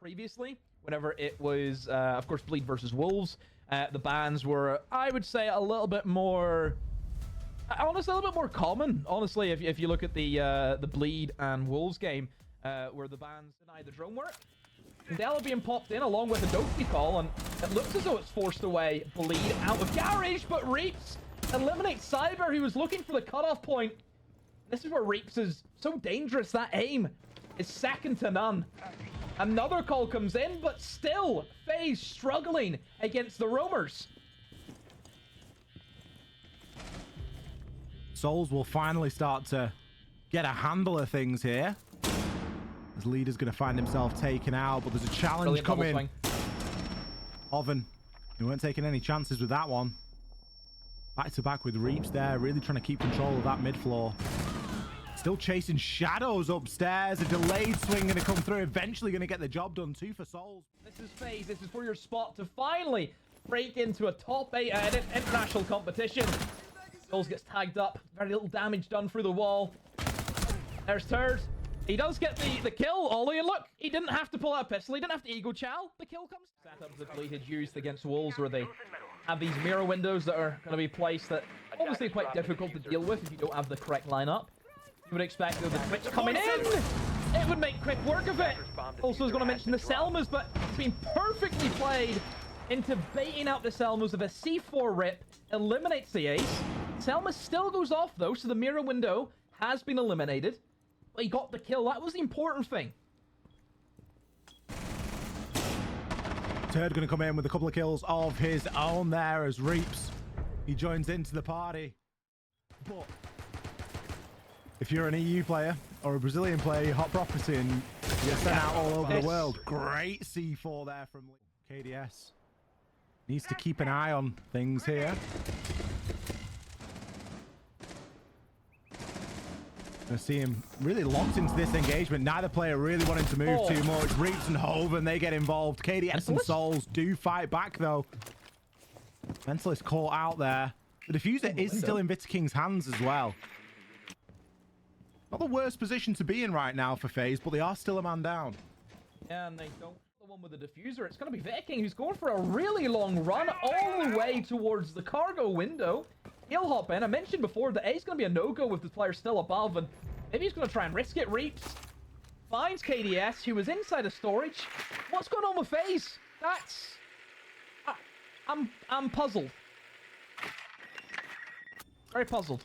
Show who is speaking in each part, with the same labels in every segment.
Speaker 1: previously, whenever it was, of course, Bleed versus Wolves, the bans were, I would say, a little bit more... honestly, a little bit more common. Honestly, if you look at the Bleed and Wolves game, where the bans deny the drone work, Della being popped in along with a Doki call, and it looks as though it's forced away Bleed out of Garage, but Reaps eliminates Cyber. He was looking for the cutoff point. This is where Reaps is so dangerous. That aim is second to none. Another call comes in, but still, FaZe struggling against the roamers.
Speaker 2: Souls will finally start to get a handle of things here. As Leader's going to find himself taken out, but there's a challenge coming. Oven, he weren't taking any chances with that one. Back to back with Reaps there, really trying to keep control of that mid floor. Still chasing shadows upstairs. A delayed swing going to come through. Eventually going to get the job done too for Souls.
Speaker 1: This is FaZe. This is for your spot to finally break into a top 8 international competition. Souls gets tagged up. Very little damage done through the wall. There's Turd. He does get the kill, Ollie, and look, he didn't have to pull out a pistol. He didn't have to Eagle Chow. The kill comes. Setups that Bleed had used against Wolves, where they have these mirror windows that are going to be placed that obviously quite difficult to deal with if you don't have the correct lineup. You would expect the Twitch coming in. It would make quick work of it. Also, I was going to mention the Selmas, but it's been perfectly played into baiting out the Selmas of a C4 rip. Eliminates the ace. Selma still goes off, though, so the mirror window has been eliminated. But he got the kill. That was the important thing.
Speaker 2: Turd going to come in with a couple of kills of his own there as Reaps. He joins into the party. But if you're an EU player or a Brazilian player, you hot property and you get sent out all over the world. Great C4 there from KDS. Needs to keep an eye on things here. I see him really locked into this engagement. Neither player really wanting to move too much. Reaps and Hoven, they get involved. KDS and Souls do fight back, though. Mentalist caught out there. The diffuser is still in Vitaking's hands as well. Not the worst position to be in right now for FaZe, but they are still a man down.
Speaker 1: Yeah, and they don't. The one with the diffuser, it's going to be Viking, who's going for a really long run all the way towards the cargo window. He'll hop in. I mentioned before that A's going to be a no-go if the player's still above, and maybe he's going to try and risk it. Reaps finds KDS, who was inside of storage. What's going on with FaZe? That's... I'm puzzled. Very puzzled.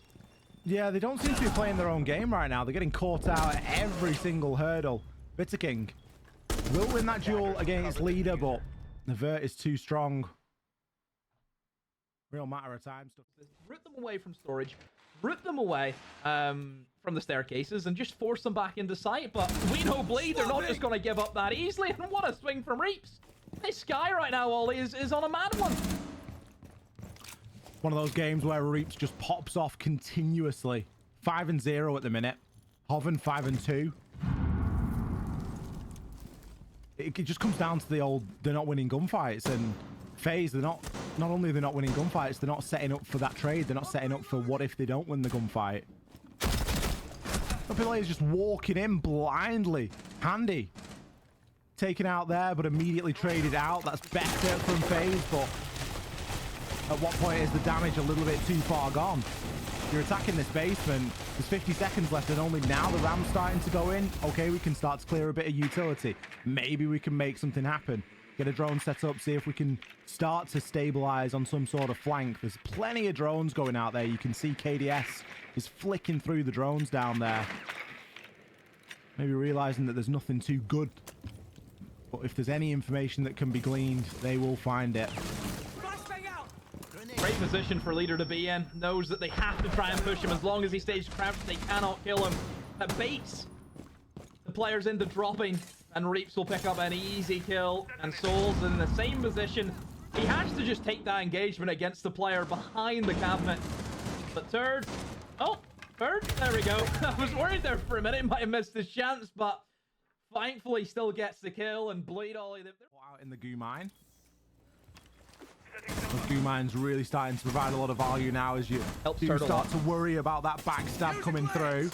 Speaker 2: Yeah, they don't seem to be playing their own game right now. They're getting caught out at every single hurdle. Vittaking will win that duel against Leader, but the Vert is too strong. Real matter of time stuff.
Speaker 1: Root them away from storage, root them away from the staircases, and just force them back into sight. But we know Bleed, they're not just going to give up that easily. And what a swing from Reaps. This guy right now, Ollie, is on a mad one.
Speaker 2: One of those games where Reaps just pops off continuously. 5-0 at the minute. Hoven 5-2. It just comes down to the old, they're not winning gunfights, and FaZe, not only are they not winning gunfights, they're not setting up for that trade. They're not setting up for what if they don't win the gunfight. The is just walking in blindly. Handy. Taken out there, but immediately traded out. That's better from FaZe, but at what point is the damage a little bit too far gone? You're attacking this basement. There's 50 seconds left, and only now the ram's starting to go in. Okay, we can start to clear a bit of utility. Maybe we can make something happen. Get a drone set up, see if we can start to stabilize on some sort of flank. There's plenty of drones going out there. You can see KDS is flicking through the drones down there. Maybe realizing that there's nothing too good. But if there's any information that can be gleaned, they will find it.
Speaker 1: Great position for Leader to be in. Knows that they have to try and push him. As long as he stays crouched, they cannot kill him. That baits the players into dropping, and Reaps will pick up an easy kill. And Souls in the same position. He has to just take that engagement against the player behind the cabinet. But Turd, oh, Turd, there we go. I was worried there for a minute. He might have missed his chance, but thankfully still gets the kill. And Bleed Ollie, they're
Speaker 2: out in the goo mine. The goo mine's really starting to provide a lot of value now as you start to worry about that backstab coming through.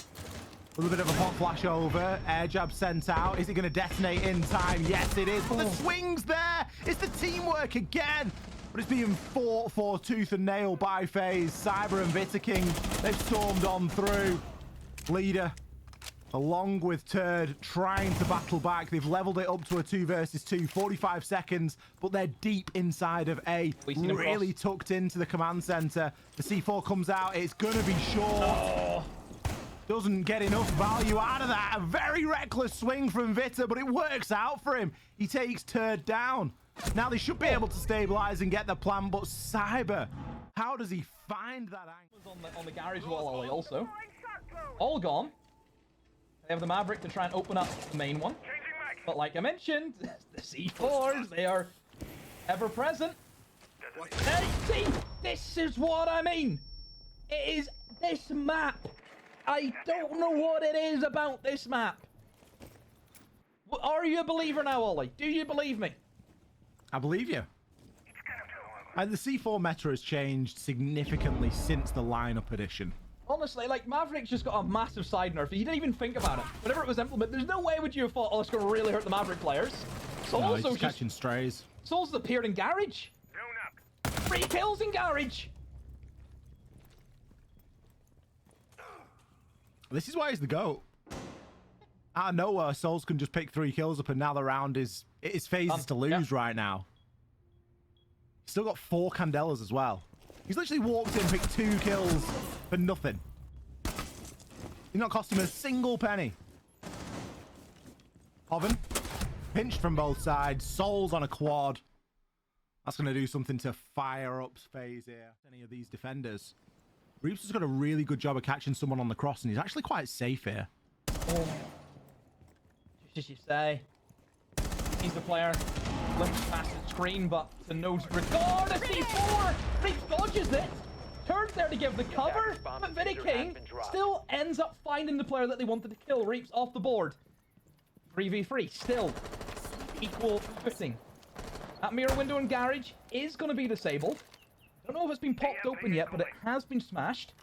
Speaker 2: A little bit of a hot flash over. Air jab sent out. Is it going to detonate in time? Yes, it is. But the swing's there. It's the teamwork again. But it's being fought for tooth and nail by FaZe. Cyber and Vittaking, they've stormed on through. Leader, along with Turd, trying to battle back. They've leveled it up to a 2 versus 2, 45 seconds, but they're deep inside of A. Really tucked into the command center. The C4 comes out. It's going to be short. Oh. Doesn't get enough value out of that. A very reckless swing from Vita, but it works out for him. He takes Turd down. Now they should be able to stabilize and get the plan, but Cyber, how does he find that angle?
Speaker 1: On the garage wall, Ollie, also. All gone. They have the Maverick to try and open up the main one. But like I mentioned, the C4s, they are ever present. Hey, see, this is what I mean. It is this map. I don't know what it is about this map. Are you a believer now, Ollie? Do you believe me?
Speaker 2: I believe you. And the C4 meta has changed significantly since the lineup edition.
Speaker 1: Honestly, like, Maverick's just got a massive side nerf. You didn't even think about it. Whenever it was implemented, there's no way would you have thought, oh, it's going to really hurt the Maverick players.
Speaker 2: No, he's just catching strays.
Speaker 1: Souls appeared in Garage. 3 kills in Garage.
Speaker 2: This is why he's the GOAT. Out of nowhere, Souls can just pick 3 kills up, and now the round is FaZe's to lose right now. He's still got 4 Candelas as well. He's literally walked in, picked 2 kills for nothing. He's not cost him a single penny. Hoven, pinched from both sides. Souls on a quad. That's going to do something to fire up FaZe here. Any of these defenders. Reeps has got a really good job of catching someone on the cross, and he's actually quite safe here.
Speaker 1: Oh. Just as you say. He's the player. Limps past the screen, but to no regard. A C4! Reeps dodges it. Turns there to give the cover, but Vittaking still ends up finding the player that they wanted to kill. Reeps off the board. 3v3, still equal footing. That mirror window in Garage is going to be disabled. I don't know if it's been popped open yet, but it has been smashed.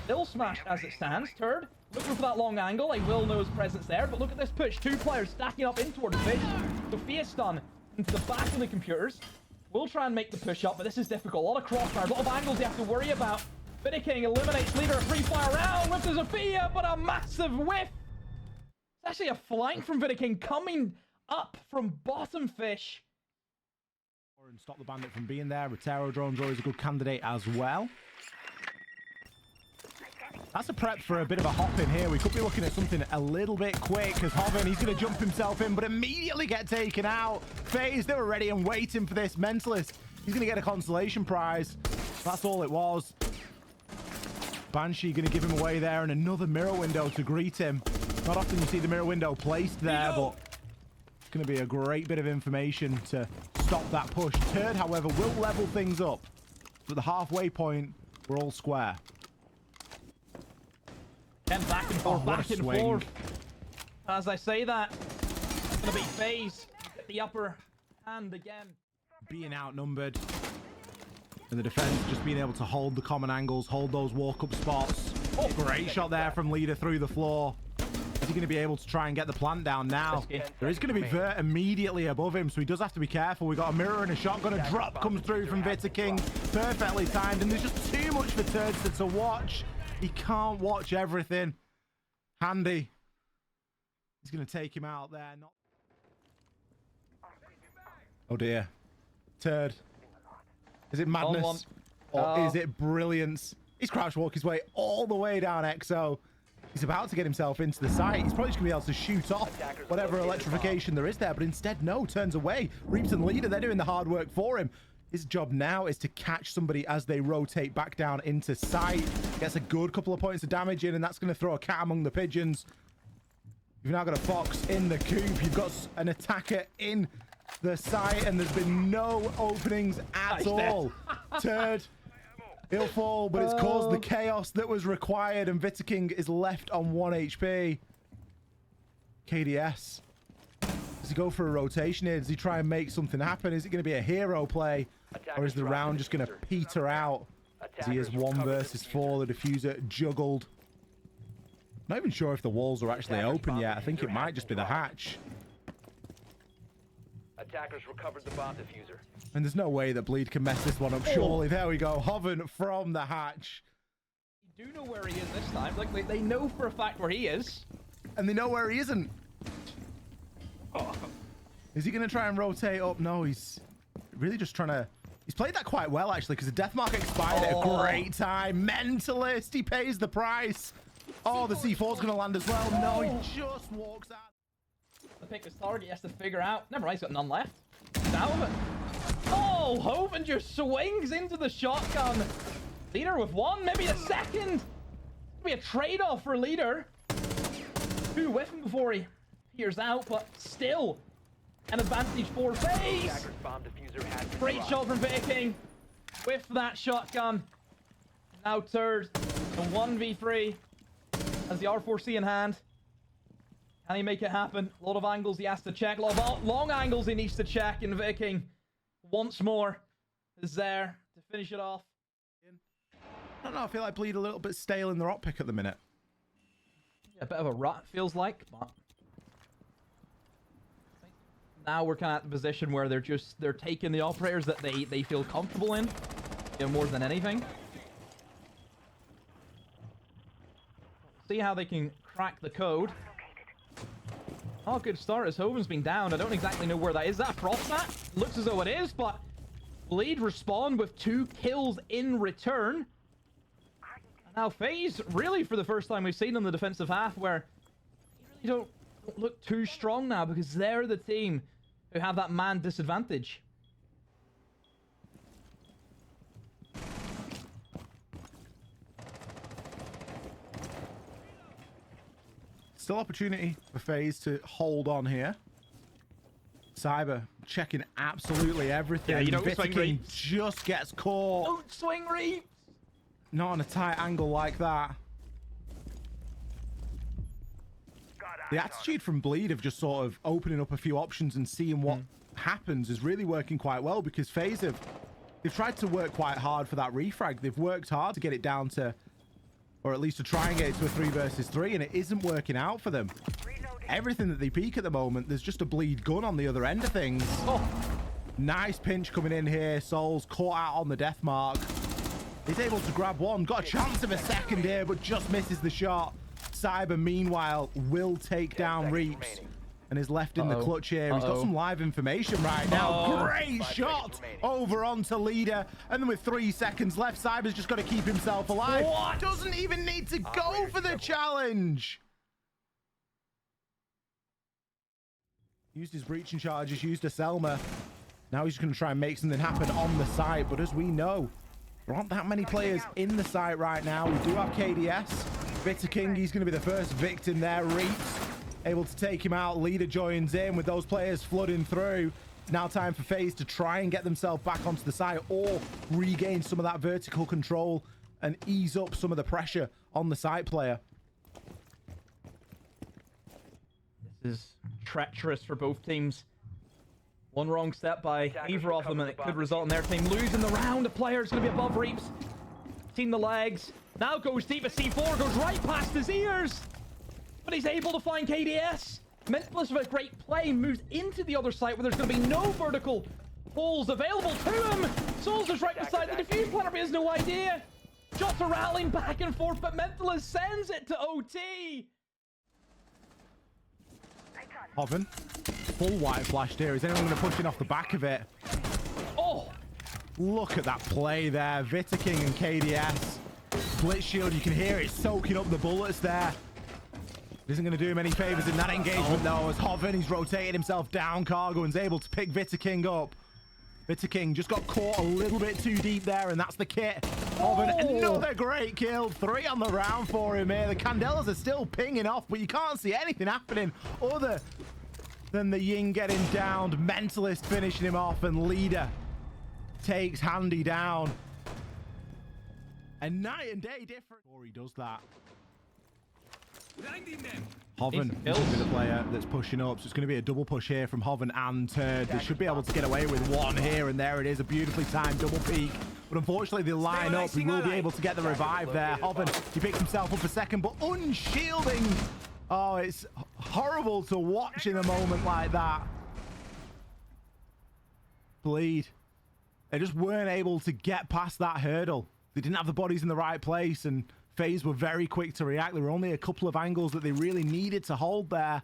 Speaker 1: Still smashed as it stands. Turd, looking for that long angle. I will know his presence there, but look at this push. 2 players stacking up in towards the pitch. Sophia stun into the back of the computers. We'll try and make the push up, but this is difficult. A lot of crossfire, a lot of angles you have to worry about. Vittaking eliminates leader, a free fire round with the Sophia, but a massive whiff. It's actually a flank from Vittaking coming up from bottom fish.
Speaker 2: And stop the bandit from being there. Rotero drone's always a good candidate as well. That's a prep for a bit of a hop in here. We could be looking at something a little bit quick because Hoven, he's going to jump himself in, but immediately get taken out. FaZe, they were ready and waiting for this. Mentalist, he's going to get a consolation prize. That's all it was. Banshee going to give him away there, and another mirror window to greet him. Not often you see the mirror window placed there, but it's going to be a great bit of information to stop that push. Turd, however, will level things up. At the halfway point, we're all square.
Speaker 1: And back and forth, back and forth. As I say that, it's going to be FaZe at the upper hand again.
Speaker 2: Being outnumbered. And the defense just being able to hold the common angles, hold those walk-up spots. Oh, great shot there from Leader through the floor. Is he going to be able to try and get the plant down now? There is going to be Vert immediately above him, so he does have to be careful. We got a mirror and a shotgun. A drop comes through from Vittaking. Perfectly timed, and there's just too much for Turdster to watch. He can't watch everything. Handy. He's going to take him out there. Oh dear. Turd. Is it madness? Or is it brilliance? He's crouch walk his way all the way down XO. He's about to get himself into the site. He's probably just going to be able to shoot off whatever electrification there is there, but instead, no, turns away. Reeps and Leader, they're doing the hard work for him. His job now is to catch somebody as they rotate back down into sight. Gets a good couple of points of damage in, and that's going to throw a cat among the pigeons. You've now got a Fox in the coop. You've got an attacker in the site, and there's been no openings at all. Turd, he'll fall, but it's caused the chaos that was required, and Vittaking is left on 1 HP. KDS. Does he go for a rotation here? Does he try and make something happen? Is it going to be a hero play? Or is the round just going to peter out? As he is 1 versus 4. The diffuser juggled. Not even sure if the walls are actually open yet. I think it might just be the hatch.
Speaker 3: Attackers recovered the bomb diffuser.
Speaker 2: And there's no way that Bleed can mess this one up, surely. There we go. Hoven from the hatch.
Speaker 1: You do know where he is this time. Like, they know for a fact where he is.
Speaker 2: And they know where he isn't. Oh. Is he going to try and rotate up? No, he's really just trying to... He's played that quite well, actually, because the Deathmark expired at a great time. Mentalist, he pays the price. Oh, the C4's going to land as well. No, he just walks out.
Speaker 1: To pick his target, he has to figure out. Never mind, he's got none left. He's out of it. Oh, Hoven just swings into the shotgun. Leader with one, maybe a second. It'll be a trade-off for Leader. Two with him before he peers out, but still an advantage for FaZe. Great shot from Viking with that shotgun. Now Turd, a 1v3 has the R4C in hand. Can he make it happen? A lot of angles he has to check. A lot of long angles he needs to check. And Viking, once more, is there to finish it off.
Speaker 2: I don't know. I feel like Bleed a little bit stale in their op pick at the minute.
Speaker 1: Yeah, a bit of a rut, feels like. But now we're kind of at the position where they're taking the operators that they feel comfortable in, you know, more than anything. See how they can crack the code. Oh, good start as Hoven's been down. I don't exactly know where that is. Is that Frostnat? Looks as though it is, but Bleed respond with 2 kills in return. And now FaZe, really for the first time we've seen in the defensive half, where they really don't look too strong now because they're the team who have that man disadvantage.
Speaker 2: Still opportunity for FaZe to hold on here. Cyber checking absolutely everything.
Speaker 1: Yeah, you don't swing
Speaker 2: Viking
Speaker 1: reaps.
Speaker 2: just gets caught.
Speaker 1: Don't swing reaps.
Speaker 2: Not on a tight angle like that. The attitude from Bleed of just sort of opening up a few options and seeing what happens is really working quite well, because FaZe they've tried to work quite hard for that refrag. They've worked hard to get it down to, or at least to try and get it to a 3 versus 3, and it isn't working out for them. Everything that they peak at the moment, there's just a Bleed gun on the other end of things. Oh, nice pinch coming in here. Soul's caught out on the death mark. He's able to grab one. Got a chance of a second here, but just misses the shot. Cyber, meanwhile, will take down Reaps and is left in the clutch here. He's got some live information right now. Great shot over onto Leader. And then with 3 seconds left, Cyber's just got to keep himself alive. What? Doesn't even need to go for the challenge. Used his breaching charges, used a Selma. Now he's just going to try and make something happen on the site. But as we know, there aren't that many players in the site right now. We do have KDS. Bitter King, he's going to be the first victim there. Reaps able to take him out. Leader joins in with those players flooding through. It's now time for FaZe to try and get themselves back onto the site or regain some of that vertical control and ease up some of the pressure on the site player.
Speaker 1: This is treacherous for both teams. One wrong step by either of them and it could result in their team losing the round. The player is going to be above Reaps. Seen the legs. Now goes deep as C4 goes right past his ears. But he's able to find KDS. Mentalist with a great play moves into the other site where there's going to be no vertical holes available to him. Souls is right beside the defuse planner, but he has no idea. Shots are rallying back and forth, but Mentalist sends it to OT.
Speaker 2: Hoven, full white flash here. Is anyone going to push in off the back of it?
Speaker 1: Oh,
Speaker 2: look at that play there. Vitter King and KDS. Blitz shield, you can hear it soaking up the bullets there. It isn't going to do him any favors in that engagement though, as Hoven, he's rotated himself down. Cargo and's able to pick Vitter King up. Vitter King just got caught a little bit too deep there, and that's the kit. Hoven, another great kill. 3 on the round for him here. The Candelas are still pinging off, but you can't see anything happening other than the Ying getting downed. Mentalist finishing him off, and Leader takes Handy down. And night and day different before he does that. Hoven is going to be the player that's pushing up, so it's going to be a double push here from Hoven and Turd. They should be able to get away with one here, and there it is, a beautifully timed double peek. But unfortunately, they line up. He will be able to get the revive there. Hoven, he picks himself up a second, but unshielding. Oh, it's horrible to watch in a moment like that. Bleed. They just weren't able to get past that hurdle. They didn't have the bodies in the right place, and FaZe were very quick to react. There were only a couple of angles that they really needed to hold there.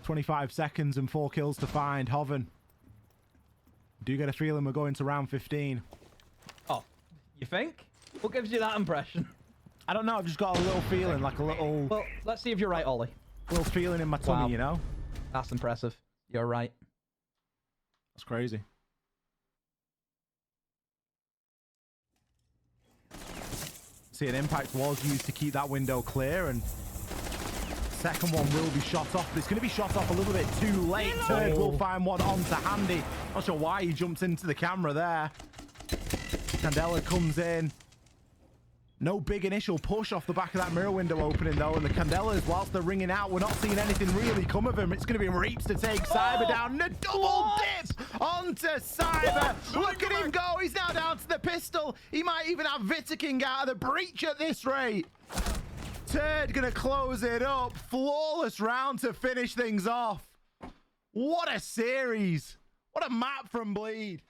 Speaker 2: 25 seconds and 4 kills to find. Hoven. Do get a feeling we're going to round 15.
Speaker 1: Oh, you think? What gives you that impression?
Speaker 2: I don't know. I've just got a little feeling, like a little...
Speaker 1: Well, let's see if you're right, Ollie.
Speaker 2: Little feeling in my tummy,
Speaker 1: Wow.
Speaker 2: you know?
Speaker 1: That's impressive. You're right.
Speaker 2: That's crazy. See, an impact was used to keep that window clear, and second one will be shot off, but it's going to be shot off a little bit too late. Third will find one onto Handy. Not sure why he jumped into the camera there. Candela comes in. No big initial push off the back of that mirror window opening, though, and the Candelas, whilst they're ringing out, we're not seeing anything really come of him. It's going to be Reaps to take Cyber down, and a double dip onto Cyber. Look at him go. He's now down to the pistol. He might even have Vitaking out of the breach at this rate. Turd going to close it up. Flawless round to finish things off. What a series. What a map from Bleed.